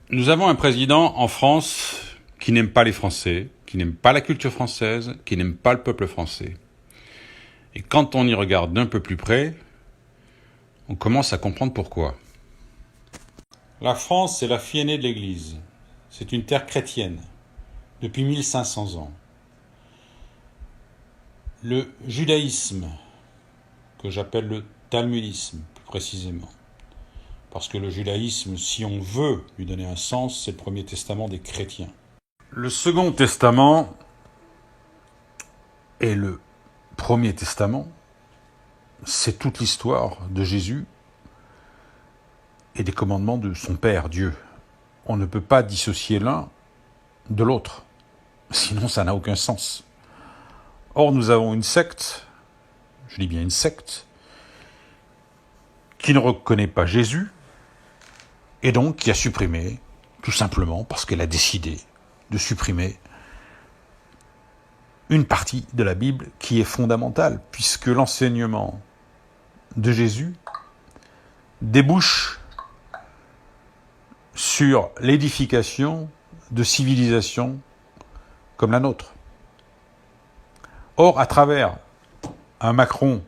Nous avons un président en France qui n'aime pas les Français, qui n'aime pas la culture française, qui n'aime pas le peuple français. Et quand on y regarde d'un peu plus près, on commence à comprendre pourquoi. La France, c'est la fille aînée de l'Église. C'est une terre chrétienne, depuis 1500 ans. Le judaïsme, que j'appelle le talmudisme, plus précisément. Parce que le judaïsme, si on veut lui donner un sens, c'est le premier testament des chrétiens. Le second testament et le premier testament, c'est toute l'histoire de Jésus et des commandements de son Père, Dieu. On ne peut pas dissocier l'un de l'autre, sinon ça n'a aucun sens. Or, nous avons une secte, je dis bien une secte, qui ne reconnaît pas Jésus, et donc qui a supprimé, tout simplement parce qu'elle a décidé de supprimer une partie de la Bible qui est fondamentale, puisque l'enseignement de Jésus débouche sur l'édification de civilisations comme la nôtre. Or, à travers un Macron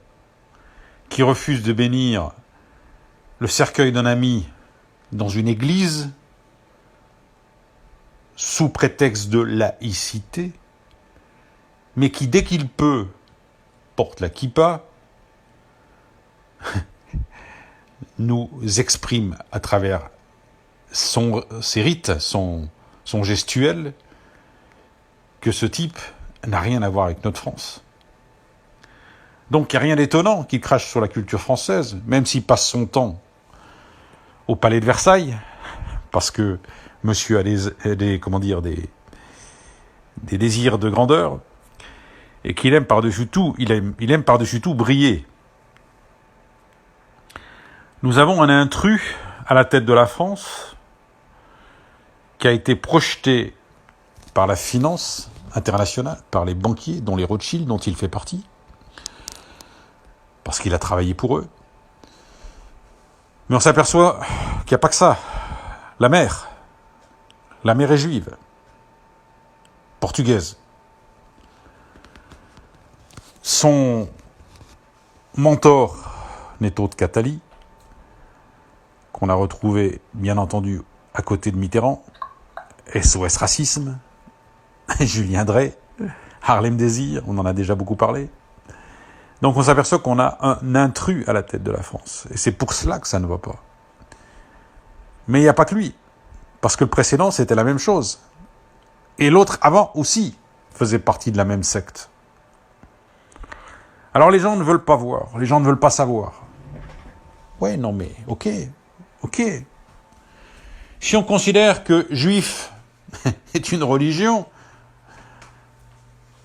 qui refuse de bénir le cercueil d'un ami dans une église, sous prétexte de laïcité, mais qui, dès qu'il peut, porte la kippa, nous exprime à travers ses rites, son gestuel, que ce type n'a rien à voir avec notre France. Donc il n'y a rien d'étonnant qu'il crache sur la culture française, même s'il passe son temps au palais de Versailles, parce que monsieur a des désirs de grandeur, et qu'il aime par-dessus tout, il aime par-dessus tout briller. Nous avons un intrus à la tête de la France qui a été projeté par la finance internationale, par les banquiers, dont les Rothschild, dont il fait partie, parce qu'il a travaillé pour eux. Mais on s'aperçoit qu'il n'y a pas que ça. La mer est juive, portugaise. Son mentor n'est autre qu'Attali, qu'on a retrouvé, bien entendu, à côté de Mitterrand, SOS Racisme, Julien Drey, Harlem Désir, on en a déjà beaucoup parlé. Donc on s'aperçoit qu'on a un intrus à la tête de la France. Et c'est pour cela que ça ne va pas. Mais il n'y a pas que lui. Parce que le précédent, c'était la même chose. Et l'autre avant aussi faisait partie de la même secte. Alors les gens ne veulent pas voir, les gens ne veulent pas savoir. Ouais, non mais, ok. Si on considère que juif est une religion,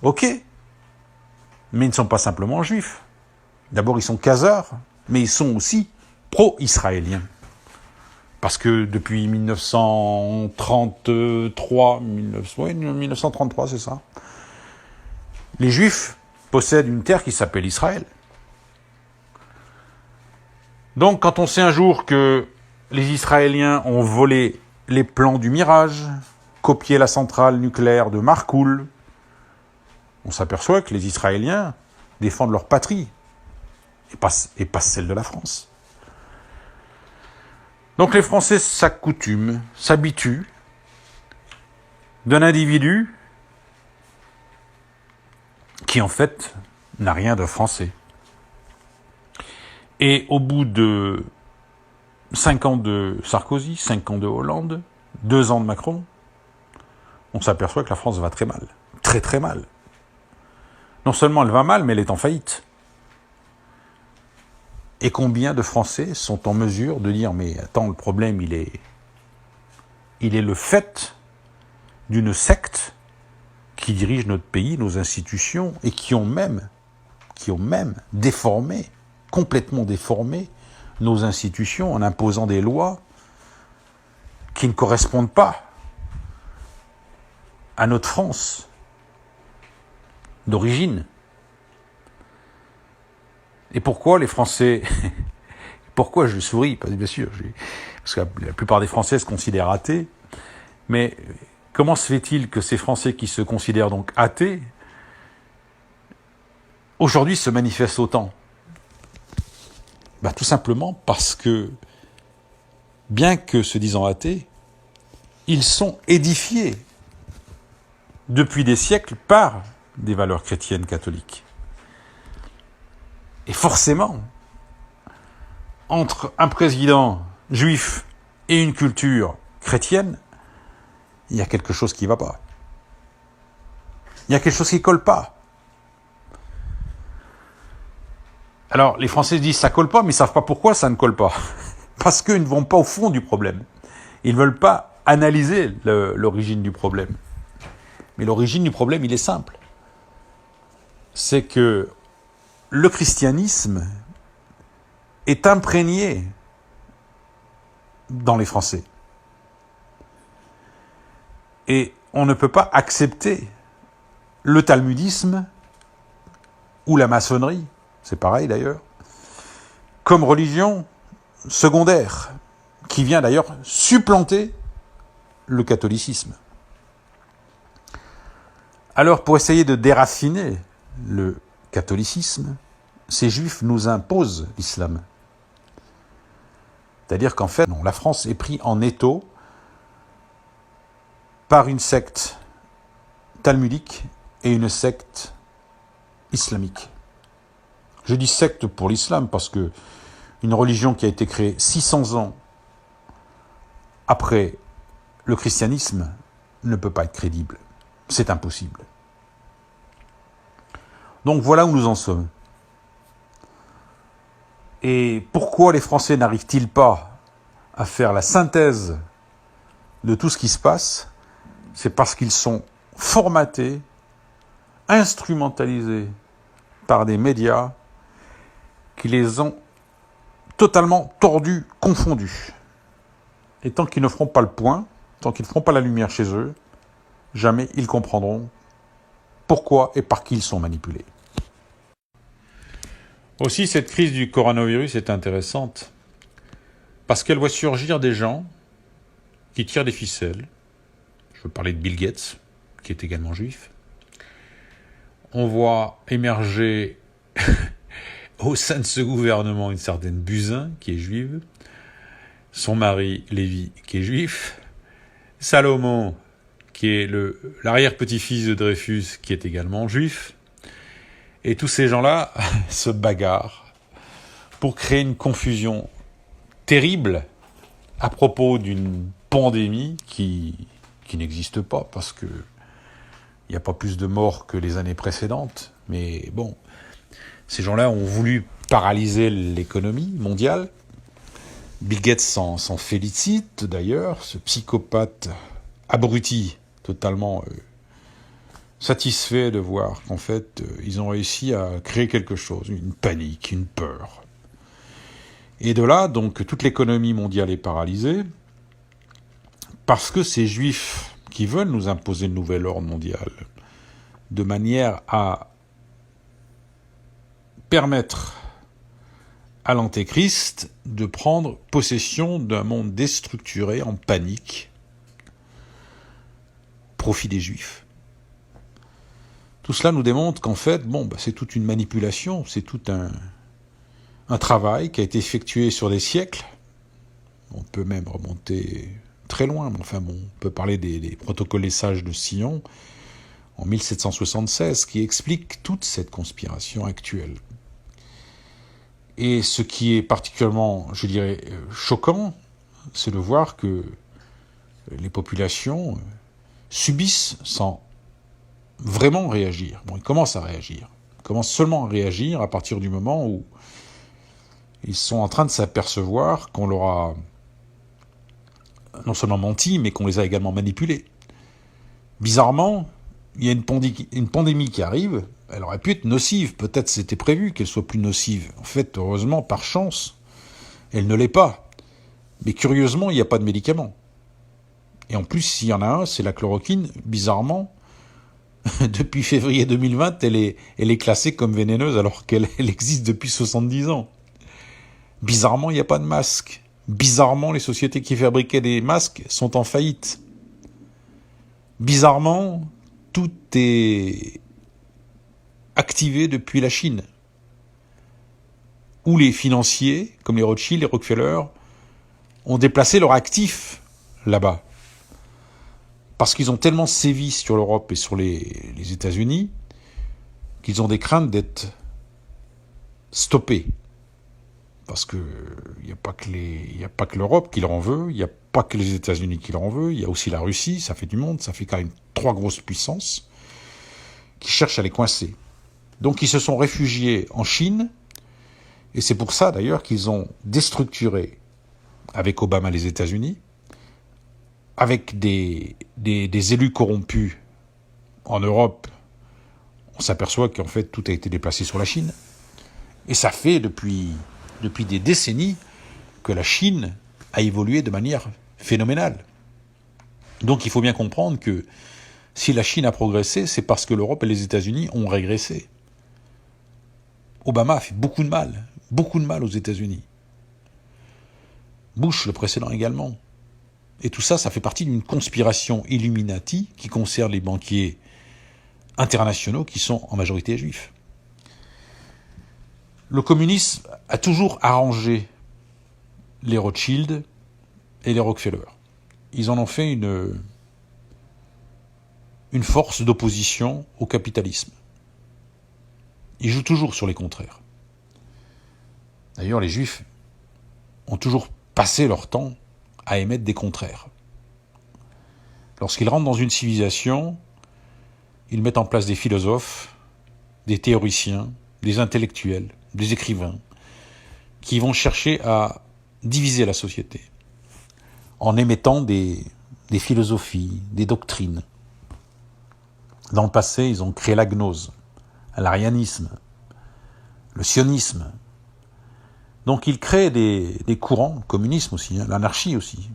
ok. Mais ils ne sont pas simplement juifs. D'abord, ils sont khazars, mais ils sont aussi pro-israéliens. Parce que depuis 1933, c'est ça, les Juifs possèdent une terre qui s'appelle Israël. Donc, quand on sait un jour que les Israéliens ont volé les plans du Mirage, copié la centrale nucléaire de Marcoule, on s'aperçoit que les Israéliens défendent leur patrie, et pas celle de la France. Donc les Français s'accoutument, s'habituent d'un individu qui en fait n'a rien de français. Et au bout de 5 ans de Sarkozy, 5 ans de Hollande, 2 ans de Macron, on s'aperçoit que la France va très mal. Très très mal. Non seulement elle va mal, mais elle est en faillite. Et combien de Français sont en mesure de dire « Mais attends, le problème, il est le fait d'une secte qui dirige notre pays, nos institutions, et qui ont même déformé, complètement déformé nos institutions en imposant des lois qui ne correspondent pas à notre France d'origine. » Et pourquoi les Français... Pourquoi je souris? Bien sûr, parce que la plupart des Français se considèrent athées. Mais comment se fait-il que ces Français qui se considèrent donc athées, aujourd'hui se manifestent autant? Tout simplement parce que, bien que se disant athées, ils sont édifiés depuis des siècles par des valeurs chrétiennes catholiques. Et forcément, entre un président juif et une culture chrétienne, il y a quelque chose qui ne va pas. Il y a quelque chose qui ne colle pas. Alors, les Français disent ça colle pas, mais ils ne savent pas pourquoi ça ne colle pas. Parce qu'ils ne vont pas au fond du problème. Ils ne veulent pas analyser l'origine du problème. Mais l'origine du problème, il est simple. C'est que le christianisme est imprégné dans les Français. Et on ne peut pas accepter le talmudisme ou la maçonnerie, c'est pareil d'ailleurs, comme religion secondaire, qui vient d'ailleurs supplanter le catholicisme. Alors, pour essayer de déraciner le catholicisme, ces juifs nous imposent l'islam. C'est-à-dire qu'en fait, la France est prise en étau par une secte talmudique et une secte islamique. Je dis secte pour l'islam parce que une religion qui a été créée 600 ans après le christianisme ne peut pas être crédible. C'est impossible. Donc voilà où nous en sommes. Et pourquoi les Français n'arrivent-ils pas à faire la synthèse de tout ce qui se passe? C'est parce qu'ils sont formatés, instrumentalisés par des médias qui les ont totalement tordus, confondus. Et tant qu'ils ne feront pas le point, tant qu'ils ne feront pas la lumière chez eux, jamais ils comprendront pourquoi et par qui ils sont manipulés. Aussi, cette crise du coronavirus est intéressante parce qu'elle voit surgir des gens qui tirent des ficelles. Je veux parler de Bill Gates, qui est également juif. On voit émerger au sein de ce gouvernement une certaine Buzyn, qui est juive, son mari Lévy, qui est juif, Salomon, qui est l'arrière-petit-fils de Dreyfus, qui est également juif, et tous ces gens-là se bagarrent pour créer une confusion terrible à propos d'une pandémie qui n'existe pas, parce que il n'y a pas plus de morts que les années précédentes. Mais bon, ces gens-là ont voulu paralyser l'économie mondiale. Bill Gates s'en félicite d'ailleurs, ce psychopathe abruti, totalement satisfait de voir qu'en fait, ils ont réussi à créer quelque chose, une panique, une peur. Et de là, donc, toute l'économie mondiale est paralysée, parce que ces juifs qui veulent nous imposer le nouvel ordre mondial, de manière à permettre à l'Antéchrist de prendre possession d'un monde déstructuré, en panique, profit des Juifs. Tout cela nous démontre qu'en fait, c'est toute une manipulation, c'est tout un travail qui a été effectué sur des siècles. On peut même remonter très loin, mais on peut parler des protocoles des sages de Sion, en 1776, qui expliquent toute cette conspiration actuelle. Et ce qui est particulièrement, je dirais, choquant, c'est de voir que les populations subissent sans vraiment réagir. Ils commencent à réagir. Ils commencent seulement à réagir à partir du moment où ils sont en train de s'apercevoir qu'on leur a non seulement menti, mais qu'on les a également manipulés. Bizarrement, il y a une pandémie qui arrive, elle aurait pu être nocive, peut-être c'était prévu qu'elle soit plus nocive. En fait, heureusement, par chance, elle ne l'est pas. Mais curieusement, il n'y a pas de médicament. Et en plus, s'il y en a un, c'est la chloroquine. Bizarrement, depuis février 2020, elle est classée comme vénéneuse alors qu'elle existe depuis 70 ans. Bizarrement, il n'y a pas de masque. Bizarrement, les sociétés qui fabriquaient des masques sont en faillite. Bizarrement, tout est activé depuis la Chine, où les financiers, comme les Rothschild, les Rockefeller, ont déplacé leurs actifs là-bas. Parce qu'ils ont tellement sévi sur l'Europe et sur les États-Unis qu'ils ont des craintes d'être stoppés. Parce qu'il n'y a pas que l'Europe qui leur en veut, il n'y a pas que les États-Unis qui leur en veut, il y a aussi la Russie, ça fait du monde, ça fait quand même 3 grosses puissances qui cherchent à les coincer. Donc ils se sont réfugiés en Chine, et c'est pour ça d'ailleurs qu'ils ont déstructuré, avec Obama les États-Unis, avec des élus corrompus en Europe, on s'aperçoit qu'en fait tout a été déplacé sur la Chine. Et ça fait depuis des décennies que la Chine a évolué de manière phénoménale. Donc il faut bien comprendre que si la Chine a progressé, c'est parce que l'Europe et les États-Unis ont régressé. Obama a fait beaucoup de mal aux États-Unis. Bush, le précédent également. Et tout ça, ça fait partie d'une conspiration Illuminati qui concerne les banquiers internationaux qui sont en majorité juifs. Le communisme a toujours arrangé les Rothschild et les Rockefeller. Ils en ont fait une force d'opposition au capitalisme. Ils jouent toujours sur les contraires. D'ailleurs, les Juifs ont toujours passé leur temps à émettre des contraires. Lorsqu'ils rentrent dans une civilisation, ils mettent en place des philosophes, des théoriciens, des intellectuels, des écrivains, qui vont chercher à diviser la société en émettant des philosophies, des doctrines. Dans le passé, ils ont créé la gnose, l'arianisme, le sionisme. Donc ils créent des courants, le communisme aussi, l'anarchie aussi.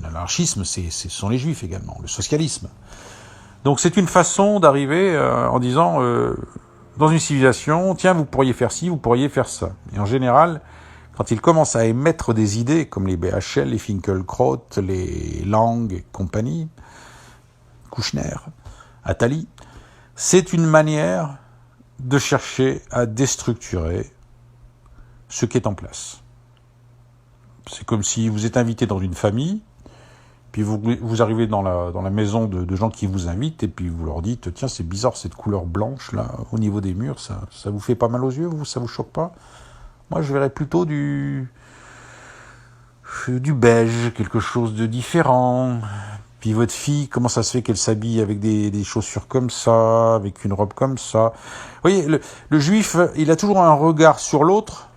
L'anarchisme, ce sont les juifs également, le socialisme. Donc c'est une façon d'arriver en disant, dans une civilisation, tiens, vous pourriez faire ci, vous pourriez faire ça. Et en général, quand ils commencent à émettre des idées, comme les BHL, les Finkelkraut, les Lang et compagnie, Kouchner, Attali, c'est une manière de chercher à déstructurer ce qui est en place. C'est comme si vous êtes invité dans une famille, puis vous arrivez dans la maison de gens qui vous invitent, et puis vous leur dites, tiens, c'est bizarre cette couleur blanche là, au niveau des murs, ça vous fait pas mal aux yeux, ça vous choque pas? Moi, je verrais plutôt du beige, quelque chose de différent. Puis votre fille, comment ça se fait qu'elle s'habille avec des chaussures comme ça, avec une robe comme ça? Vous voyez, le juif, il a toujours un regard sur l'autre,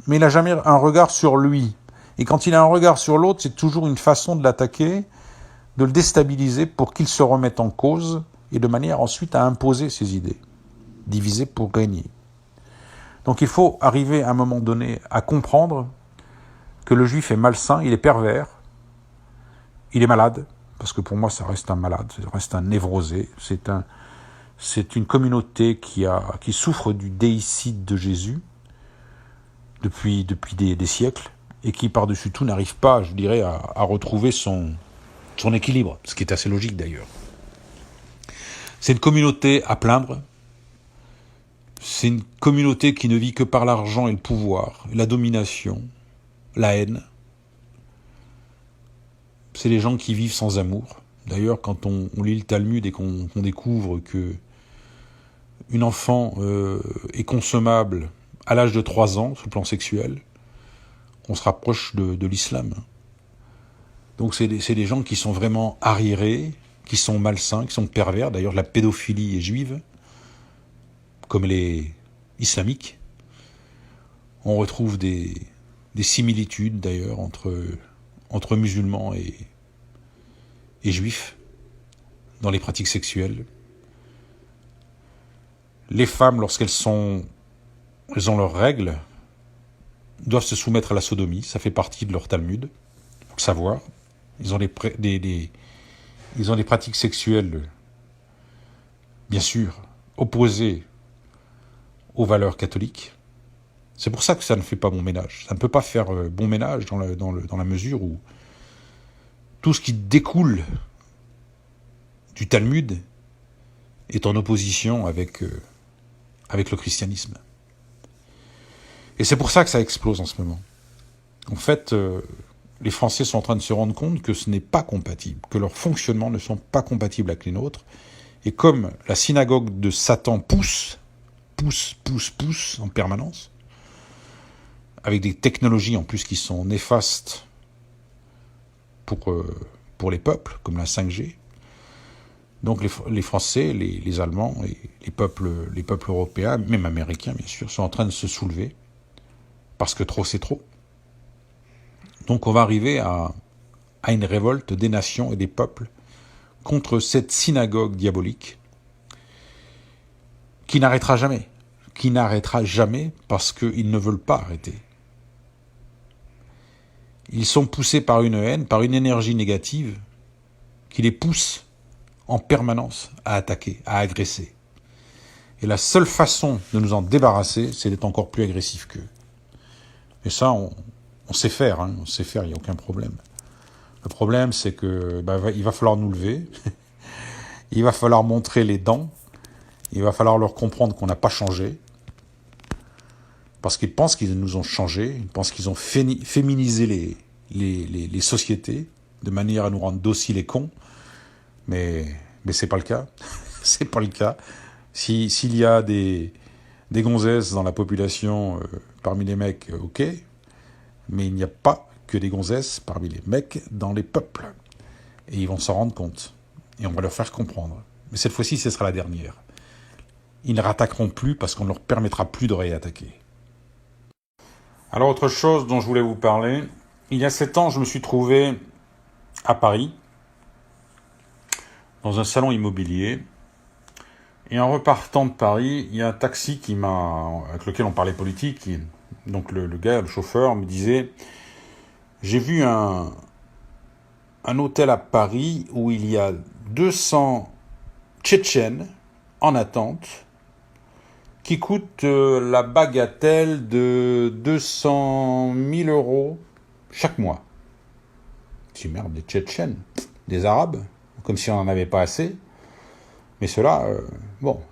mais il n'a jamais un regard sur lui. Et quand il a un regard sur l'autre, c'est toujours une façon de l'attaquer, de le déstabiliser pour qu'il se remette en cause, et de manière ensuite à imposer ses idées. Diviser pour régner. Donc il faut arriver à un moment donné à comprendre que le juif est malsain, il est pervers, il est malade, parce que pour moi ça reste un malade, ça reste un névrosé, c'est une communauté qui souffre du déicide de Jésus depuis des siècles, et qui par-dessus tout n'arrive pas, je dirais, à retrouver son équilibre, ce qui est assez logique d'ailleurs. C'est une communauté à plaindre, c'est une communauté qui ne vit que par l'argent et le pouvoir, la domination, la haine. C'est les gens qui vivent sans amour. D'ailleurs, quand on lit le Talmud et qu'on découvre que une enfant est consommable à l'âge de 3 ans, sur le plan sexuel, on se rapproche de l'islam. Donc c'est des gens qui sont vraiment arriérés, qui sont malsains, qui sont pervers. D'ailleurs, la pédophilie est juive, comme elle est islamique. On retrouve des similitudes, d'ailleurs, entre musulmans et juifs dans les pratiques sexuelles. Les femmes, lorsqu'elles ont leurs règles, doivent se soumettre à la sodomie. Ça fait partie de leur Talmud. Il faut le savoir. Ils ont des pratiques sexuelles, bien sûr, opposées aux valeurs catholiques. C'est pour ça que ça ne fait pas bon ménage. Ça ne peut pas faire bon ménage dans la mesure où tout ce qui découle du Talmud est en opposition avec le christianisme. Et c'est pour ça que ça explose en ce moment. En fait, les Français sont en train de se rendre compte que ce n'est pas compatible, que leurs fonctionnements ne sont pas compatibles avec les nôtres. Et comme la synagogue de Satan pousse en permanence, avec des technologies en plus qui sont néfastes pour les peuples, comme la 5G, donc les Français, les Allemands et les peuples européens, même américains bien sûr, sont en train de se soulever, parce que trop c'est trop. Donc on va arriver à une révolte des nations et des peuples contre cette synagogue diabolique qui n'arrêtera jamais parce qu'ils ne veulent pas arrêter. Ils sont poussés par une haine, par une énergie négative qui les pousse en permanence à attaquer, à agresser. Et la seule façon de nous en débarrasser, c'est d'être encore plus agressif qu'eux. Et ça, on sait faire, on sait faire, il n'y a aucun problème. Le problème, c'est que il va falloir nous lever, il va falloir montrer les dents, il va falloir leur comprendre qu'on n'a pas changé, parce qu'ils pensent qu'ils nous ont changé, ils pensent qu'ils ont féminisé les sociétés, de manière à nous rendre dociles et cons, mais c'est pas le cas. C'est pas le cas. S'il y a des gonzesses dans la population parmi les mecs, ok, mais il n'y a pas que des gonzesses parmi les mecs dans les peuples. Et ils vont s'en rendre compte. Et on va leur faire comprendre. Mais cette fois-ci, ce sera la dernière. Ils ne rattaqueront plus parce qu'on ne leur permettra plus de réattaquer. Alors, autre chose dont je voulais vous parler. Il y a 7 ans, je me suis trouvé à Paris, dans un salon immobilier. Et en repartant de Paris, il y a un taxi avec lequel on parlait politique. Donc le gars, le chauffeur, me disait « J'ai vu un hôtel à Paris où il y a 200 Tchétchènes en attente qui coûtent la bagatelle de 200 000 euros chaque mois. » Je dis « Merde, des Tchétchènes, des Arabes, comme si on n'en avait pas assez. » Mais ceux-là,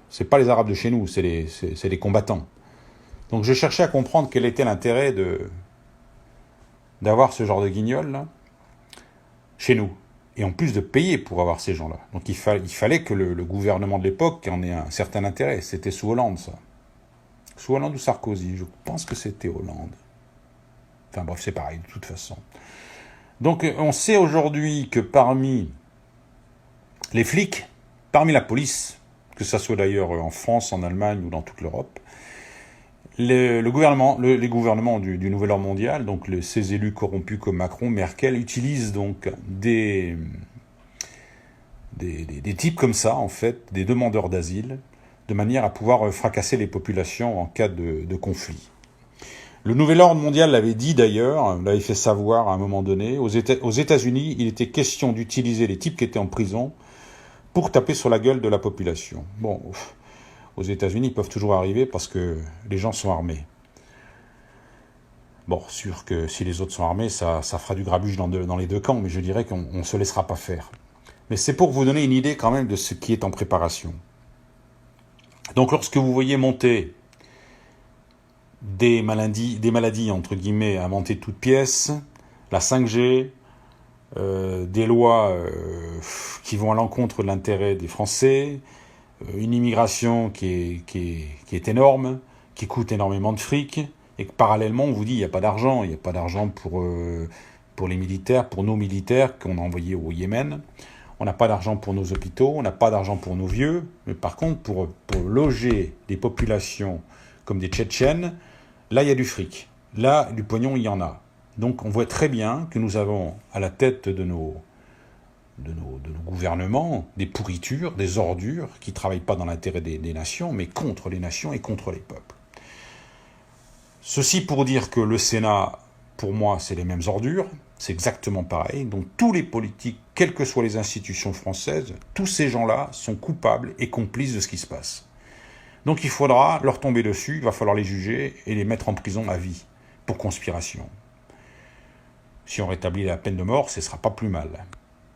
c'est pas les Arabes de chez nous, c'est les combattants. Donc je cherchais à comprendre quel était l'intérêt d'avoir ce genre de guignol là, chez nous. Et en plus de payer pour avoir ces gens-là. Donc il fallait que le gouvernement de l'époque en ait un certain intérêt. C'était sous Hollande, ça. Sous Hollande ou Sarkozy, je pense que c'était Hollande. Enfin bref, c'est pareil, de toute façon. Donc on sait aujourd'hui que parmi les flics, parmi la police, que ça soit d'ailleurs en France, en Allemagne ou dans toute l'Europe, les gouvernements du Nouvel Ordre mondial, donc ces élus corrompus comme Macron, Merkel, utilisent donc des types comme ça, en fait, des demandeurs d'asile, de manière à pouvoir fracasser les populations en cas de conflit. Le Nouvel Ordre mondial l'avait dit d'ailleurs, l'avait fait savoir à un moment donné, aux États-Unis, il était question d'utiliser les types qui étaient en prison pour taper sur la gueule de la population. Bon, aux États-Unis, ils peuvent toujours arriver parce que les gens sont armés. Bon, sûr que si les autres sont armés, ça fera du grabuge dans les deux camps, mais je dirais qu'on ne se laissera pas faire. Mais c'est pour vous donner une idée quand même de ce qui est en préparation. Donc lorsque vous voyez monter des maladies entre guillemets inventées de toutes pièces, la 5G, des lois qui vont à l'encontre de l'intérêt des Français, une immigration qui est énorme, qui coûte énormément de fric, et que parallèlement on vous dit il n'y a pas d'argent, pour les militaires, pour nos militaires qu'on a envoyés au Yémen, on n'a pas d'argent pour nos hôpitaux, on n'a pas d'argent pour nos vieux, mais par contre pour loger des populations comme des Tchétchènes, là il y a du fric, là du pognon il y en a. Donc on voit très bien que nous avons à la tête de nos gouvernements des pourritures, des ordures qui ne travaillent pas dans l'intérêt des nations, mais contre les nations et contre les peuples. Ceci pour dire que le Sénat, pour moi, c'est les mêmes ordures, c'est exactement pareil. Donc tous les politiques, quelles que soient les institutions françaises, tous ces gens-là sont coupables et complices de ce qui se passe. Donc il faudra leur tomber dessus, il va falloir les juger et les mettre en prison à vie pour conspiration. Si on rétablit la peine de mort, ce ne sera pas plus mal.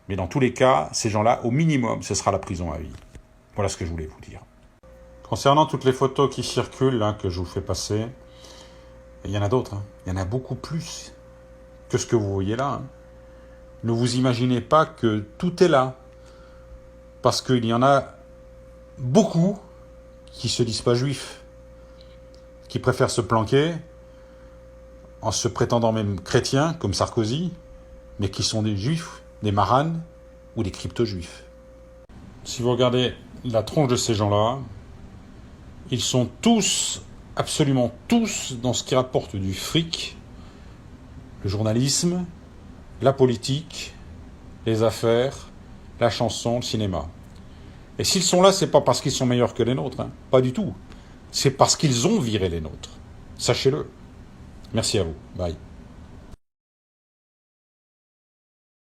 Mais dans tous les cas, ces gens-là, au minimum, ce sera la prison à vie. Voilà ce que je voulais vous dire. Concernant toutes les photos qui circulent, là, que je vous fais passer, il y en a d'autres. Il y en a beaucoup plus que ce que vous voyez là. Ne vous imaginez pas que tout est là. Parce qu'il y en a beaucoup qui se disent pas juifs, qui préfèrent se planquer en se prétendant même chrétiens, comme Sarkozy, mais qui sont des juifs, des maranes ou des crypto-juifs. Si vous regardez la tronche de ces gens-là, ils sont tous, absolument tous, dans ce qui rapporte du fric, le journalisme, la politique, les affaires, la chanson, le cinéma. Et s'ils sont là, c'est pas parce qu'ils sont meilleurs que les nôtres, pas du tout. C'est parce qu'ils ont viré les nôtres. Sachez-le. Merci à vous. Bye.